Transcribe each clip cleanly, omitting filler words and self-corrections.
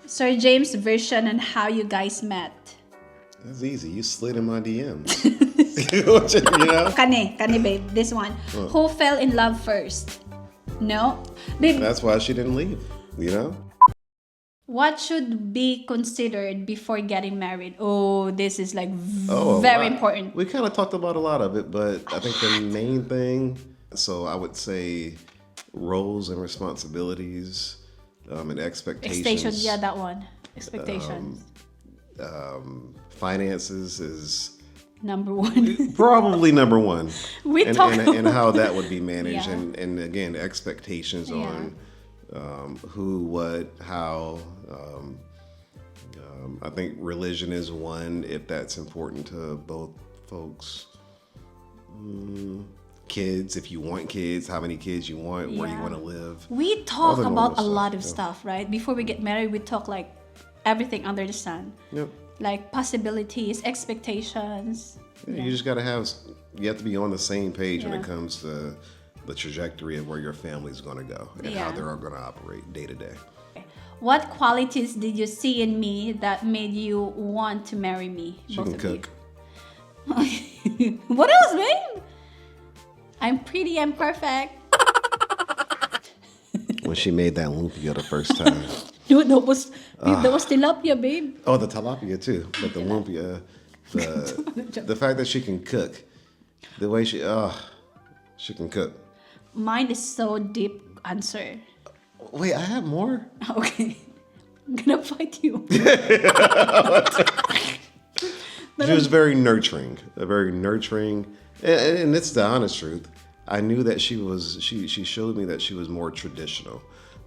Sir James' version on how you guys met. That's easy. You slid in my DMs. You know? Kane, babe. This one. Who fell in love first? No? Babe, That's why she didn't leave, you know? what should be considered before getting married? Oh, this is like Oh, very wow. important. We kind of talked about a lot of it, but I think the main thing, so I would say roles and responsibilities and expectations. Expectations, yeah, that one. Expectations. Finances is Number one. probably number one. We and, talk and how that would be managed. Yeah. And again, expectations on who, what, how. I think religion is one, if that's important to both folks. Kids, if you want kids, how many kids you want, where you Yeah. want to live. We talk the about a normal lot stuff, of yeah. stuff, right? Before we get married, we talk like everything under the sun. Yep. Like possibilities, expectations. Yeah, you just got to you have to be on the same page when Yeah. it comes to the trajectory of where your family's going to go and how Yeah. they're going to operate day to day. What qualities did you see in me that made you want to marry me? She both can of cook. you? What else, babe? I'm pretty, I'm perfect. When she made that lumpia the first time. No, that was tilapia, babe. Oh, the tilapia too, but the lumpia, the fact that she can cook, the way she can cook. Mine is so deep answer. Wait, I have more. Okay. I'm gonna fight you. She was very nurturing, and it's the honest truth. I knew that she showed me that she was more traditional,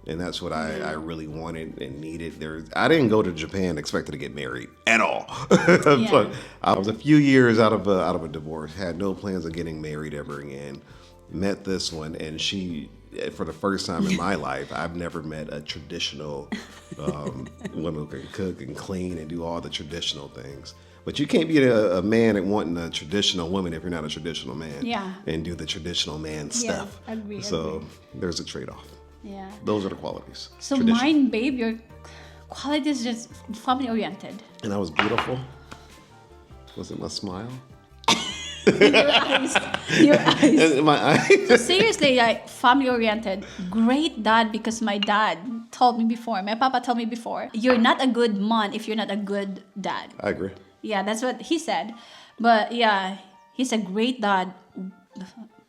and that's what I really wanted and needed. I didn't go to Japan expecting to get married at all. But I was a few years out of a divorce, had no plans of getting married ever again. Met this one, and she, for the first time in my life, I've never met a traditional woman who can cook and clean and do all the traditional things. But you can't be a man and wanting a traditional woman if you're not a traditional man. Yeah. And do the traditional man stuff. agree. There's a trade-off. Yeah. Those are the qualities. So Tradition. mine, babe, your quality is just family oriented. And I was beautiful. Was it my smile? Your eyes. And my eyes. Seriously, like family oriented. Great dad, because my dad told me before, my papa told me before, you're not a good man if you're not a good dad. I agree. Yeah, that's what he said. But yeah, he's a great dad,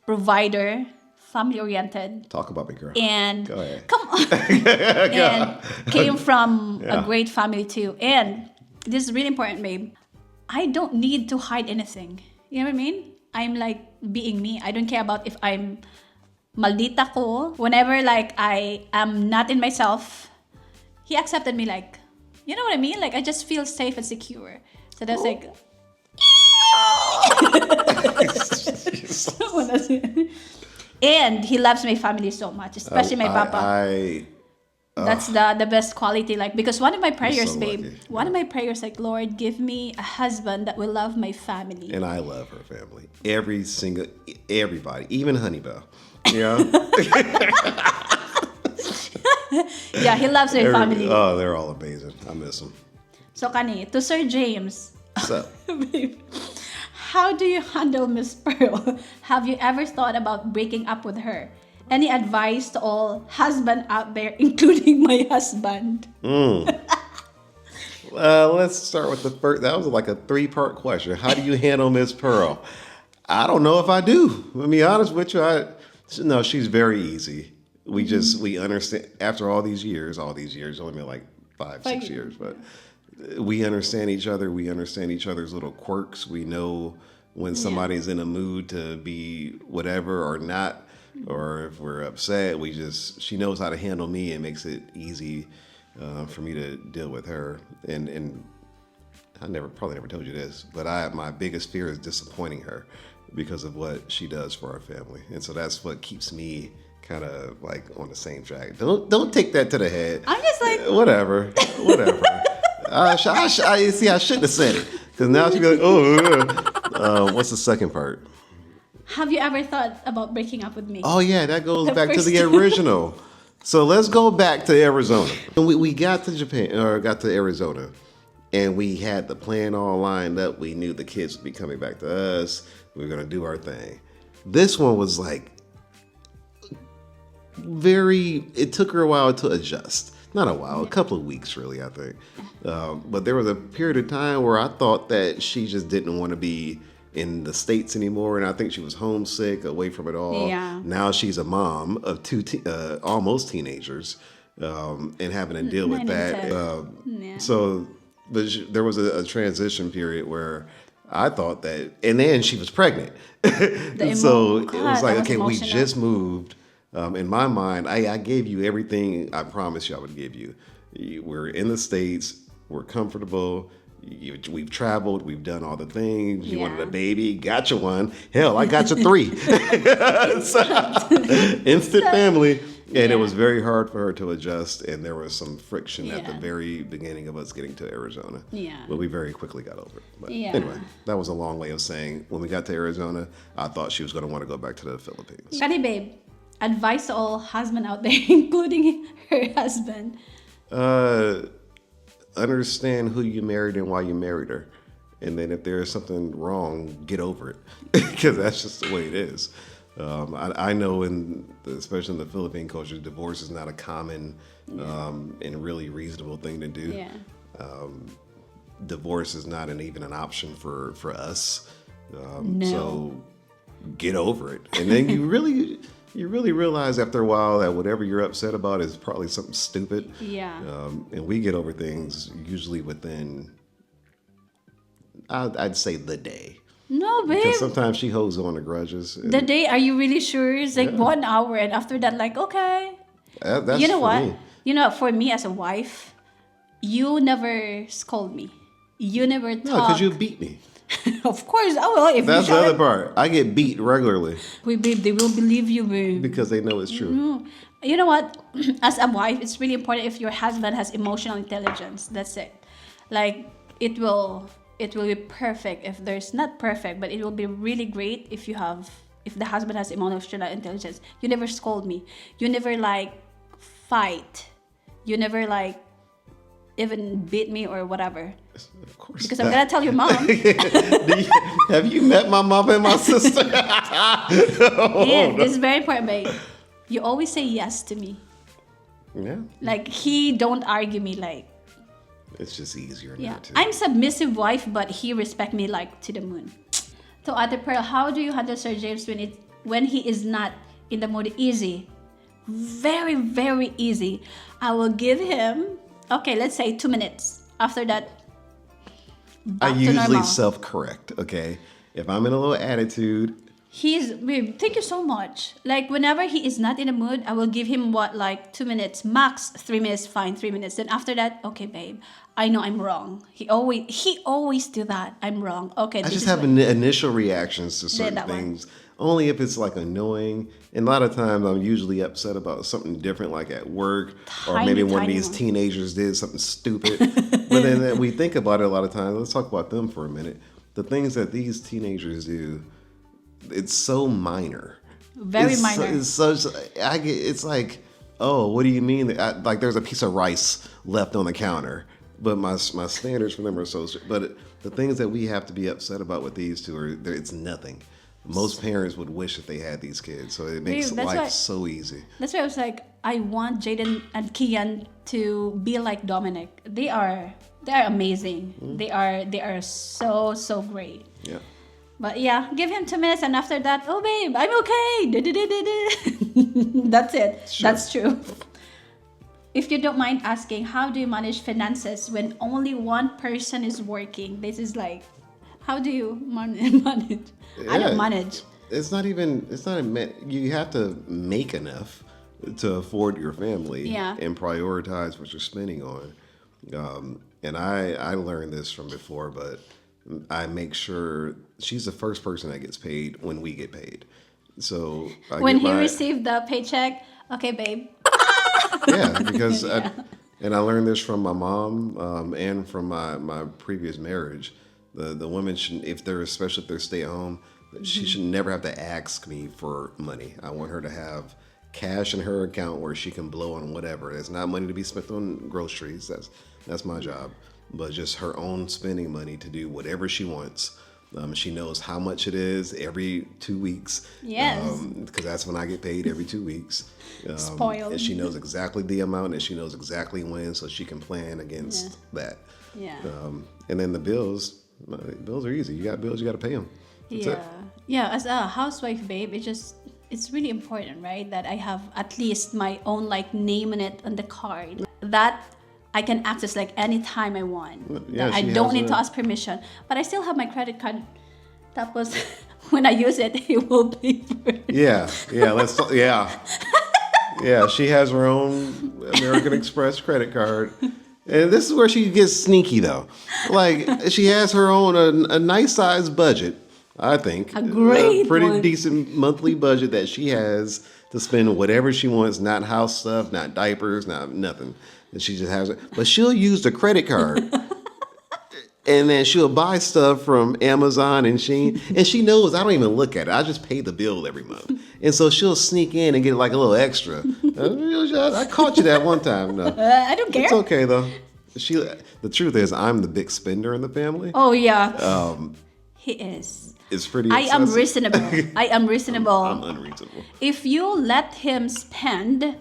provider, family oriented. Talk about me, girl. And Go ahead. come on. And came from Yeah. a great family too. And this is really important, babe. I don't need to hide anything. You know what I mean? I'm like being me. I don't care about if I'm maldita ko. Whenever like I am not in myself, he accepted me like, you know what I mean? Like I just feel safe and secure. So that's like and he loves my family so much, especially my papa. That's the best quality, like, because one of my prayers, so babe, lucky. one of my prayers, like, Lord, give me a husband that will love my family. And I love her family. Everybody, even Honeybell. Yeah. Yeah, he loves my family. Oh, they're all amazing. I miss them. So, kani, to Sir James, So, babe, how do you handle Miss Pearl? Have you ever thought about breaking up with her? Any advice to all husband out there, including my husband? let's start with the first. That was like a 3-part question. How do you handle Miss Pearl? I don't know if I do. To be honest with you, no, she's very easy. We understand after all these years, only been like 5-6 years, but we understand each other. We understand each other's little quirks. We know when somebody's in a mood to be whatever or not, or if we're upset. She knows how to handle me and makes it easy for me to deal with her. And I probably never told you this, but my biggest fear is disappointing her because of what she does for our family. And so that's what keeps me kind of like on the same track. Don't take that to the head. I'm just like, whatever. I shouldn't have said it, because now she'll be like, what's the second part? have you ever thought about breaking up with me? Oh yeah, that goes The back to first the time. original. So let's go back to Arizona. We got to Japan, or got to Arizona, and we had the plan all lined up. We knew the kids would be coming back to us. We were going to do our thing. This one was like it took her a while to adjust. Not a while, a couple of weeks really, I think. But there was a period of time where I thought that she just didn't want to be in the States anymore, and I think she was homesick, away from it all. Yeah. Now she's a mom of two almost teenagers, and having to deal with 9 and that. 10. Yeah. So there was a transition period where I thought that, and then she was pregnant. So it God, was like, that was okay, we emotional. just moved. In my mind, I gave you everything I promised you I would give you. We're in the States. We're comfortable. We've traveled. We've done all the things. You wanted a baby. Got you one. Hell, I got you 3. Instant family. And it was very hard for her to adjust. And there was some friction at the very beginning of us getting to Arizona. Yeah. But we very quickly got over it. But Yeah. anyway, that was a long way of saying when we got to Arizona, I thought she was going to want to go back to the Philippines. Kani, babe, advice to all husband out there, including her husband. Understand who you married and why you married her. And then if there is something wrong, get over it. Because that's just the way it is. I know, especially in the Philippine culture, divorce is not a common and really reasonable thing to do. Yeah. Divorce is not even an option for us. No. So get over it. And then you really realize after a while that whatever you're upset about is probably something stupid. Yeah. And we get over things usually within, I'd say, the day. No, babe. Because sometimes she holds on to grudges. The day, are you really sure? It's like 1 hour, and after that, like, okay. That's You know for what? me. You know, for me as a wife, you never scold me. You never talk. No, because you beat me. Of course, I will. If That's you the shout other at- part. I get beat regularly Wait, babe, they will believe you, babe. because they know it's true. No. You know what? As a wife, it's really important if your husband has emotional intelligence. That's it. Like, it will be perfect if there's not perfect, but it will be really great if the husband has emotional intelligence. You never scold me. You never like fight. You never like even beat me or whatever. Of course. Because I'm gonna tell your mom. Have you met my mom and my sister? And this is very important, babe. You always say yes to me. Yeah. Like, he don't argue me, like, It's just easier yeah. not to. I'm submissive wife, but he respect me like to the moon. So Ate Pearl, how do you handle Sir James when he is not in the mood? Easy. Very, very easy. I will give him, okay, let's say 2 minutes. After that, I back to usually normal. self-correct, okay? If I'm in a little attitude, Babe, thank you so much. Like, whenever he is not in the mood, I will give him like 2 minutes, max 3 minutes, fine, 3 minutes. Then after that, okay, babe, I know I'm wrong. He always do that. I'm wrong. Okay, I this just is have what- initial reactions to certain that one. things. Only if it's like annoying. And a lot of times I'm usually upset about something different, like at work, or Tiny, maybe one of tiny these one. teenagers did something stupid. But then we think about it a lot of times. Let's talk about them for a minute. The things that these teenagers do, it's so minor. Very It's minor. It's like, oh, what do you mean? Like there's a piece of rice left on the counter, but my standards for them are so. But the things that we have to be upset about with these two it's nothing. Most parents would wish that they had these kids, so it makes Dude, that's life why- so easy. That's why I was like, I want Jaden and Kian to be like Dominic. They are amazing. They are so great. Yeah. But yeah, give him 2 minutes, and after that, oh babe, I'm okay. That's it. Sure. That's true. If you don't mind asking, how do you manage finances when only one person is working? This is like, how do you manage? I Yeah. don't manage. It's not you have to make enough to afford your family Yeah. and prioritize what you're spending on. And I learned this from before, but I make sure she's the first person that gets paid when we get paid. So When he received the paycheck, okay, babe. yeah, because and I learned this from my mom and from my previous marriage. The women should, especially if they're stay at home, she should never have to ask me for money. I want her to have cash in her account where she can blow on whatever. It's not money to be spent on groceries. That's my job. But just her own spending money to do whatever she wants. She knows how much it is every 2 weeks. Yes. Because that's when I get paid, every 2 weeks. Spoiled. And she knows exactly the amount, and she knows exactly when, so she can plan against that. Yeah. And then the bills are easy. You got bills, you got to pay them. That's it. Yeah, as a housewife, babe, it's really important, right? That I have at least my own like name in it on the card that I can access like anytime I want. Yeah, That I she don't has need to ask permission. But I still have my credit card. That was when I use it, it will pay for it. Yeah. Yeah, she has her own American Express credit card. And this is where she gets sneaky, though. Like, she has her own, a nice sized budget, I think. A great pretty one. decent monthly budget that she has to spend whatever she wants, not house stuff, not diapers, not nothing. And she just has it. But she'll use the credit card. And then she'll buy stuff from Amazon and Shein. And she knows I don't even look at it. I just pay the bill every month. And so she'll sneak in and get like a little extra. I caught you that one time. No. I don't care. It's okay, though. The truth is, I'm the big spender in the family. Oh, yeah. He is. It's pretty I am excessive. reasonable. I am reasonable. I'm unreasonable. If you let him spend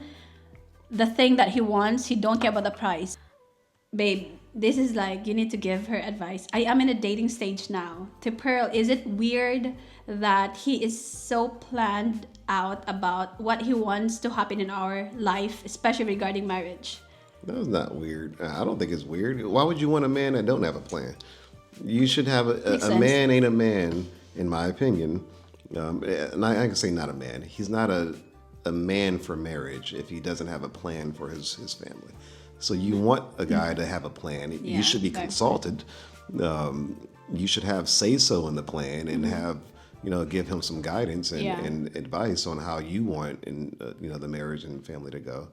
the thing that he wants, he don't care about the price. Babe, this is like, you need to give her advice. I am in a dating stage now. To Pearl, is it weird that he is so planned out about what he wants to happen in our life, especially regarding marriage? That's not weird. I don't think it's weird. Why would you want a man that don't have a plan? You should have a man ain't a man, in my opinion. And I can say not a man. He's not a man for marriage if he doesn't have a plan for his family. So you want a guy to have a plan. Yeah, you should be very consulted. You should have say-so in the plan and have, give him some guidance and advice on how you want the marriage and family to go.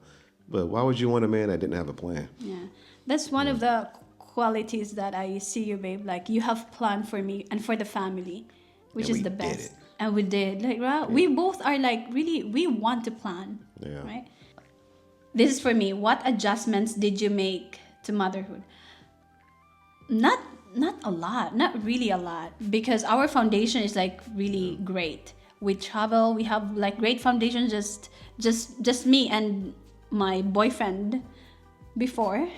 But why would you want a man that didn't have a plan? Yeah. That's one of the qualities that I see you, babe. Like, you have plan for me and for the family, which And is we the did best. it. And we did. Like, right? We both are like, really, we want to plan. Yeah. Right? This is for me. What adjustments did you make to motherhood? Not a lot. Not really a lot. Because our foundation is like really great. We travel. We have like great foundation. Just me and my boyfriend before.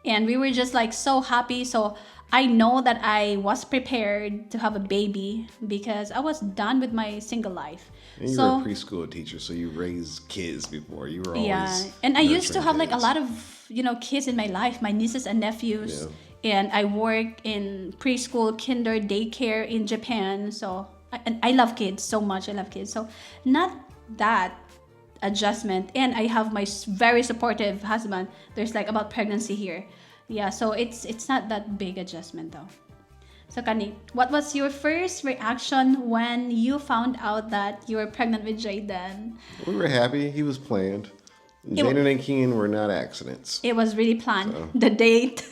And we were just like so happy. So I know that I was prepared to have a baby because I was done with my single life. And you were a preschool teacher, so you raised kids before. You were always and I used to nurturing have like a kids. lot of kids in my life, my nieces and nephews. And I work in preschool, kinder, daycare in Japan. So I love kids so much. I love kids. So not that adjustment. And I have my very supportive husband. There's like about pregnancy here. Yeah, so it's not that big adjustment though. So Kani, what was your first reaction when you found out that you were pregnant with Jayden? We were happy. He was planned. Jaden and Keen were not accidents. It was really planned. The date,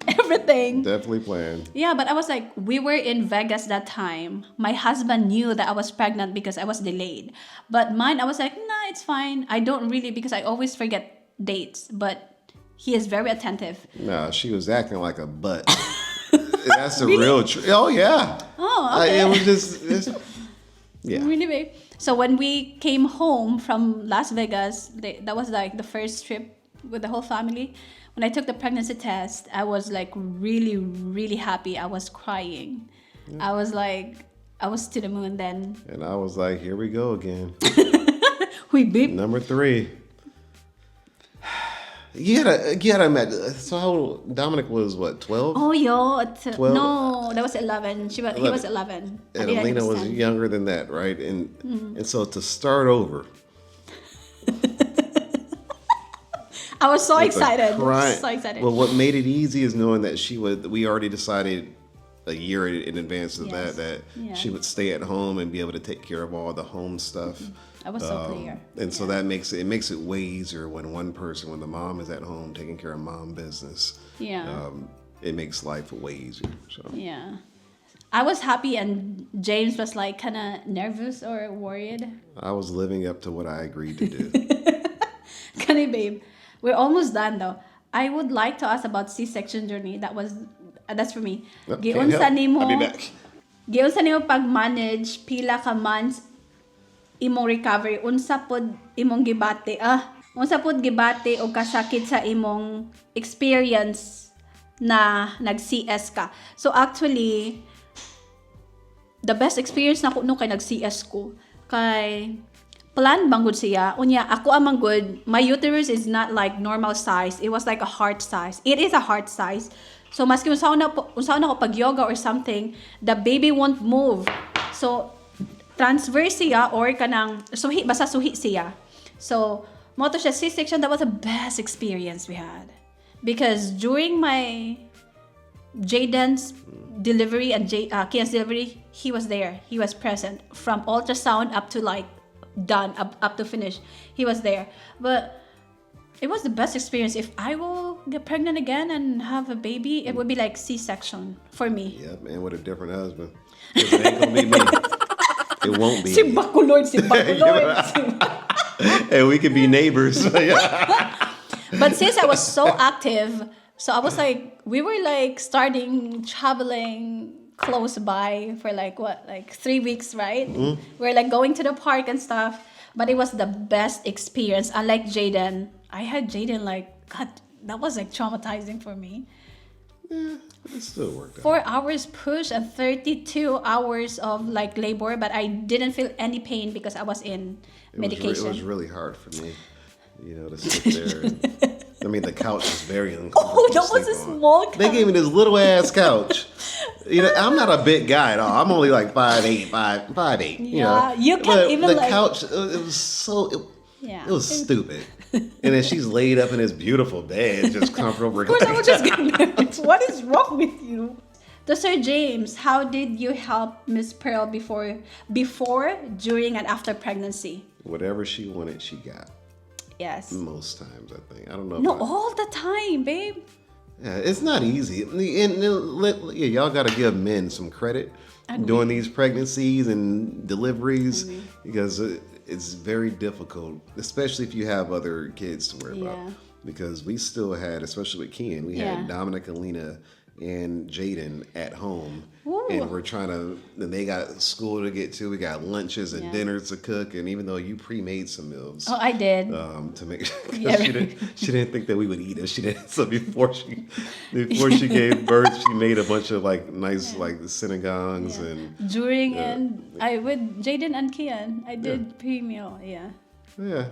everything. Definitely planned. Yeah, but I was like, we were in Vegas that time. My husband knew that I was pregnant because I was delayed. But mine, I was like, nah, it's fine. I don't really, because I always forget dates. But he is very attentive. No, she was acting like a butt. That's the real truth. Oh, yeah. Oh, okay. It was just yeah. Really big. So when we came home from Las Vegas, that was like the first trip with the whole family. When I took the pregnancy test, I was like really, really happy. I was crying. I was like, I was to the moon then. And I was like, here we go again. We beep. Number 3. You gotta imagine. So how old, Dominic was what, 12? Oh, yo. 12? No, that was 11. He was 11. I And didn't Alina was understand. younger than that, right? And so to start over. I was so with the excited. crying- So excited. Well, what made it easy is knowing that we already decided a year in advance of Yes. that Yeah. she would stay at home and be able to take care of all the home stuff. I was so clear. And so that makes it way easier when the mom is at home taking care of mom business. Yeah. It makes life way easier. So Yeah. I was happy, and James was like kind of nervous or worried. I was living up to what I agreed to do. Kani babe, we're almost done though. I would like to ask about C-section journey. That's for me. Nope, can't Giunsa help. nimo, I'll be back. giunsa nimo pag-manage pila ka months imong recovery, unsa pod imong gibate unsa pod gibate o kasakit sa imong experience na nag-CS ka. So actually, the best experience na ko no kay nag-CS ko kay plan banggod siya unya ako amang good. My uterus is not like normal size, it was like a heart size. It is a heart size, so maski unsaon na ko pag yoga or something, the baby won't move. So transverse siya or kanang suhi, basta suhi siya. So mo to siya C-section. That was the best experience we had because during my Jaden's delivery and Kian's delivery, he was there. He was present from ultrasound up to like done, up to finish. He was there. But it was the best experience. If I will get pregnant again and have a baby, it would be like C-section for me. Yep, and with a different husband. 'Cause it ain't gonna be me. It won't be. Si Bakulord, si Bakulord. And we could be neighbors. But since I was so active, so I was like, we were like starting traveling close by for like 3 weeks, right? Mm-hmm. We're like going to the park and stuff. But it was the best experience. Unlike Jaden, I had Jaden like, God, that was like traumatizing for me. Yeah, it still worked out. 4 hours push and 32 hours of like labor, but I didn't feel any pain because I was in medication. It was really hard for me, to sit there. I mean, the couch was very uncomfortable. Oh, that was a small couch. They gave me this little ass couch. I'm not a big guy at all. I'm only like 5'8", 5'8". Yeah, you can't but even the like... couch. It was so. Yeah. It was stupid. And then she's laid up in this beautiful bed, just comfortable. Of course, I was just getting nervous. What is wrong with you? To Sir James, how did you help Miss Pearl before, during, and after pregnancy? Whatever she wanted, she got. Yes. Most times, I think. I don't know. No, all the time, babe. Yeah, it's not easy. And y'all got to give men some credit during these pregnancies and deliveries because it's very difficult, especially if you have other kids to worry about. Because we still had, especially with Ken, we had Dominic and Lena and Jaden at home. Ooh. And we're and they got school to get to. We got lunches and dinners to cook. And even though you pre-made some meals. Oh, I did. To make sure, she didn't think that we would eat it. She didn't. So before she gave birth, she made a bunch of like nice like synagogues and during and I with Jaden and Kian, I did pre-meal. Yeah. Yeah,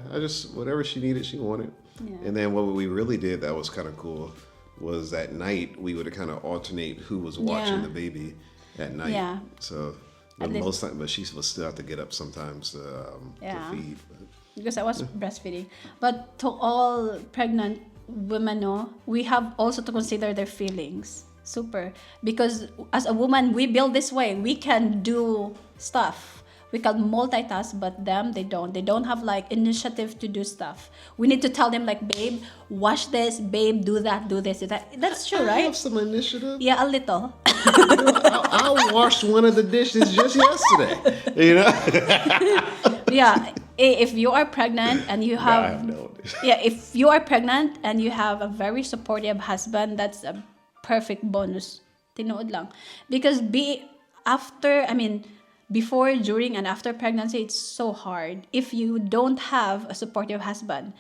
whatever she needed, she wanted. Yeah. And then what we really did that was kind of cool was at night we would kind of alternate who was watching the baby at night. Yeah. So most time, but she will still have to get up sometimes to feed. Because I was breastfeeding. But to all pregnant women, we have also to consider their feelings. Super. Because as a woman, we build this way. We can do stuff. We can multitask, but they don't. They don't have like initiative to do stuff. We need to tell them like, babe, wash this, babe, do that, do this, do that. That's true, right? I have some initiative. Yeah, a little. I washed one of the dishes just yesterday. Yeah, if you are pregnant and you have, I have no if you are pregnant and you have a very supportive husband, that's a perfect bonus. Tinood lang. Because before, during, and after pregnancy, it's so hard if you don't have a supportive husband.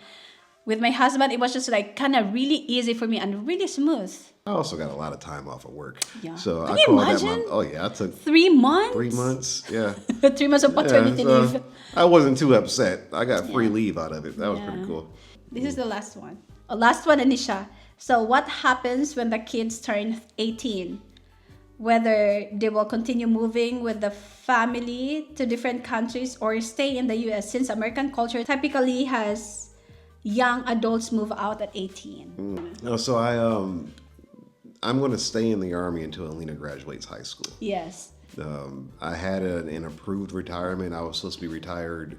With my husband, it was just like kind of really easy for me and really smooth. I also got a lot of time off of work. Yeah. So Can I you called imagine? I took 3 months? 3 months, yeah. 3 months of paternity leave. I wasn't too upset. I got free leave out of it. That was pretty cool. This is the last one. Last one, Anisha. So what happens when the kids turn 18? Whether they will continue moving with the family to different countries or stay in the US, since American culture typically has young adults move out at 18. No, so I'm going to stay in the Army until Alina graduates high school. Yes. I had an approved retirement. I was supposed to be retired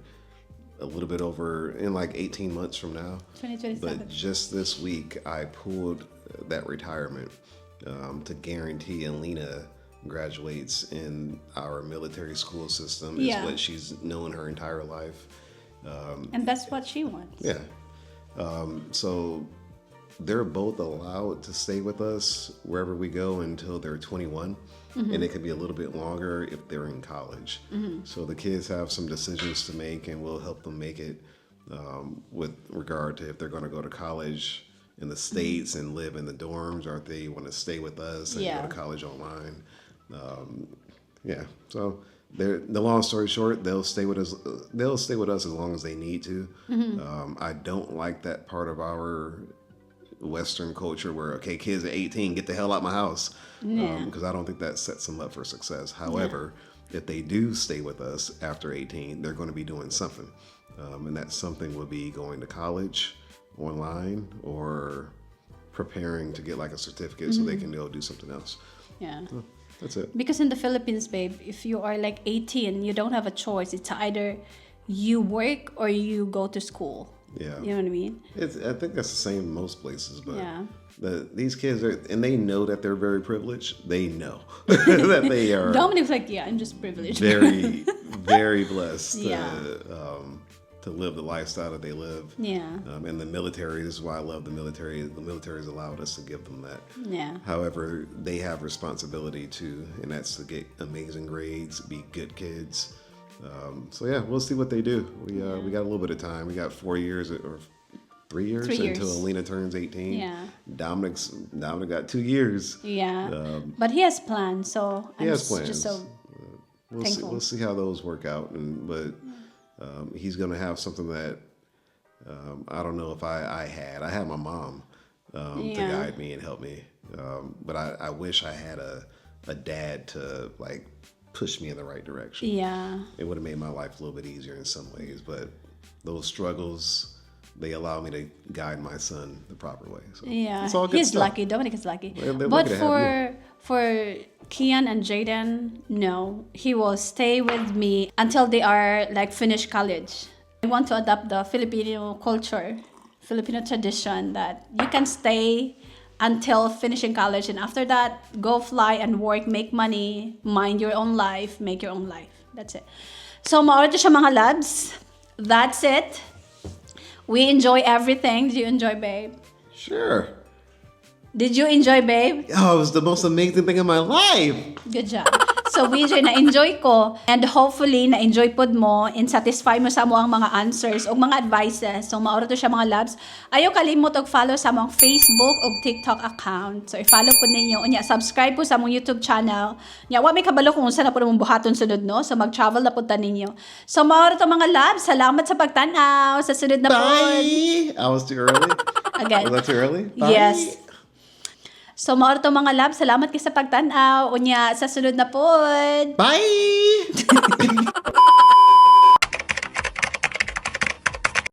a little bit over in like 18 months from now. 2027. But just this week, I pulled that retirement to guarantee Alina graduates in our military school system. Yeah. Is what she's known her entire life. And that's what she wants. Yeah. So they're both allowed to stay with us wherever we go until they're 21. And it could be a little bit longer if they're in college. So the kids have some decisions to make, and we'll help them make it with regard to if they're going to go to college in the States and live in the dorms, or if they want to stay with us and go to college online. So the long story short, they'll stay with us. They'll stay with us as long as they need to. I don't like that part of our Western culture where, okay, kids at 18, get the hell out my house. Because I don't think that sets them up for success. However, if they do stay with us after 18, they're going to be doing something. And that something will be going to college online or preparing to get like a certificate so they can go do something else. Yeah. That's it. Because in the Philippines, babe, if you are like 18, you don't have a choice. It's either you work or you go to school. Yeah. You know what I mean? I think that's the same in most places, but Yeah. these kids are, and they know that they're very privileged. They know that they are Dominic's like, yeah, I'm just privileged. very, very blessed Yeah. to live the lifestyle that they live. Yeah. And the military, this is why I love the military. The military has allowed us to give them that. Yeah. However, they have responsibility too, and that's to get amazing grades, be good kids. So yeah, we'll see what they do. We got a little bit of time. We got 4 years or 3 years, 3 years. until Alina turns 18. Yeah. Dominic got 2 years. Yeah. But he has plans, so He I'm has plans. just so thankful. We'll see how those work out, but he's gonna have something that I don't know if I had. I had my mom to guide me and help me, but I wish I had a dad to like push me in the right direction. Yeah. It would have made my life a little bit easier in some ways, but those struggles, they allow me to guide my son the proper way. So Yeah, it's all good he's stuff. lucky. Dominic is lucky. They're But lucky to have for Kian and Jaden, no, he will stay with me until they are like finish college. I want to adopt the Filipino culture, Filipino tradition that you can stay until finishing college, and after that, go fly and work, make money, mind your own life, make your own life. That's it. So, maorito siya mga labs. That's it. We enjoy everything. Did you enjoy, babe? Sure. Did you enjoy, babe? Oh, it was the most amazing thing in my life. Good job. So, BJ, na-enjoy ko. And hopefully, na-enjoy pod mo and satisfy mo sa mo ang mga answers o mga advices. So, mauro to siya mga labs. Ayaw kalimot og follow sa mong Facebook o TikTok account. So, i-follow po ninyo. Unya, subscribe po sa mong YouTube channel. Nya, wa may kabalo kung saan na po mong buhaton sunod, no? So, mag-travel na po ta ninyo. So, mauro to mga labs. Salamat sa pagtanaw. Sa sunod na po. Bye. I was too early. Again. Was that too early? Bye. Yes. So, mauro to mga labs. Salamat kayo sa pagtanaw. Unya, sa sunod na po. Bye.